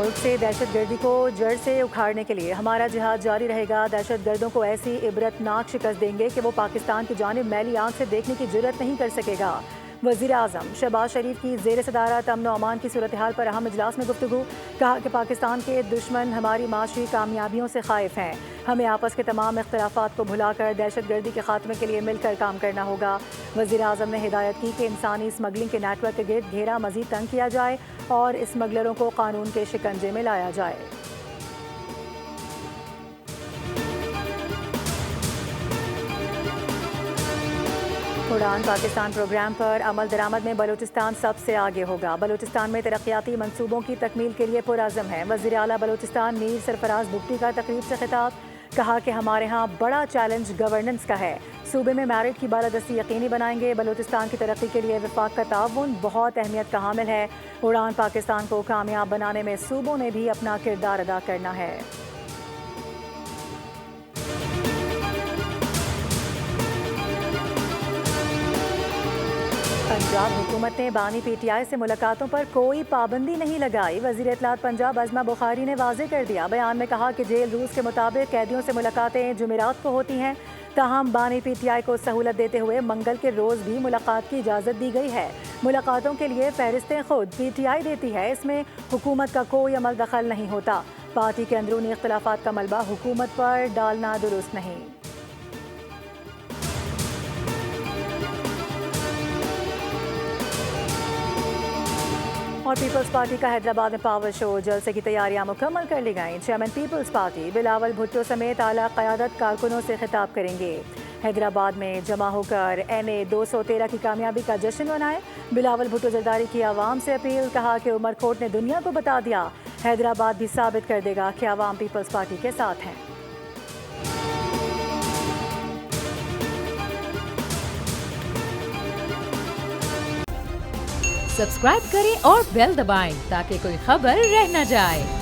ملک سے دہشت گردی کو جڑ سے اکھاڑنے کے لیے ہمارا جہاد جاری رہے گا۔ دہشت گردوں کو ایسی عبرتناک شکست دیں گے کہ وہ پاکستان کی جانب میلی آنکھ سے دیکھنے کی جرت نہیں کر سکے گا۔ وزیر اعظم شہباز شریف کی زیر صدارت امن و امان کی صورتحال پر اہم اجلاس میں گفتگو۔ کہا کہ پاکستان کے دشمن ہماری معاشی کامیابیوں سے خائف ہیں۔ ہمیں آپس کے تمام اختلافات کو بھلا کر دہشت گردی کے خاتمے کے لیے مل کر کام کرنا ہوگا۔ وزیر اعظم نے ہدایت کی کہ انسانی اسمگلنگ کے نیٹ ورک کے گرد گھیرا مزید تنگ کیا جائے اور اسمگلروں کو قانون کے شکنجے میں لایا جائے۔ اڑان پاکستان پروگرام پر عمل درآمد میں بلوچستان سب سے آگے ہوگا۔ بلوچستان میں ترقیاتی منصوبوں کی تکمیل کے لیے پرعزم ہے۔ وزیر اعلیٰ بلوچستان میر سرفراز بگٹی کا تقریب سے خطاب۔ کہا کہ ہمارے ہاں بڑا چیلنج گورننس کا ہے۔ صوبے میں میرٹ کی بالادستی یقینی بنائیں گے۔ بلوچستان کی ترقی کے لیے وفاق کا تعاون بہت اہمیت کا حامل ہے۔ اڑان پاکستان کو کامیاب بنانے میں صوبوں نے بھی اپنا کردار ادا کرنا ہے۔ پنجاب حکومت نے بانی پی ٹی آئی سے ملاقاتوں پر کوئی پابندی نہیں لگائی۔ وزیر اطلاعات پنجاب عظمہ بخاری نے واضح کر دیا۔ بیان میں کہا کہ جیل رولز کے مطابق قیدیوں سے ملاقاتیں جمعرات کو ہوتی ہیں، تاہم بانی پی ٹی آئی کو سہولت دیتے ہوئے منگل کے روز بھی ملاقات کی اجازت دی گئی ہے۔ ملاقاتوں کے لیے فہرستیں خود پی ٹی آئی دیتی ہے، اس میں حکومت کا کوئی عمل دخل نہیں ہوتا۔ پارٹی کے اندرونی اختلافات کا ملبہ حکومت پر ڈالنا درست نہیں۔ اور پیپلز پارٹی کا حیدرآباد میں پاور شو، جلسے کی تیاریاں مکمل کر لی گئیں۔ چیئرمین پیپلز پارٹی بلاول بھٹو سمیت اعلیٰ قیادت کارکنوں سے خطاب کریں گے۔ حیدرآباد میں جمع ہو کر NA 213 کی کامیابی کا جشن منائے۔ بلاول بھٹو زرداری کی عوام سے اپیل۔ کہا کہ عمر کوٹ نے دنیا کو بتا دیا، حیدرآباد بھی ثابت کر دے گا کہ عوام پیپلز پارٹی کے ساتھ ہیں۔ سبسکرائب کریں اور بیل دبائیں تاکہ کوئی خبر رہ نہ جائے۔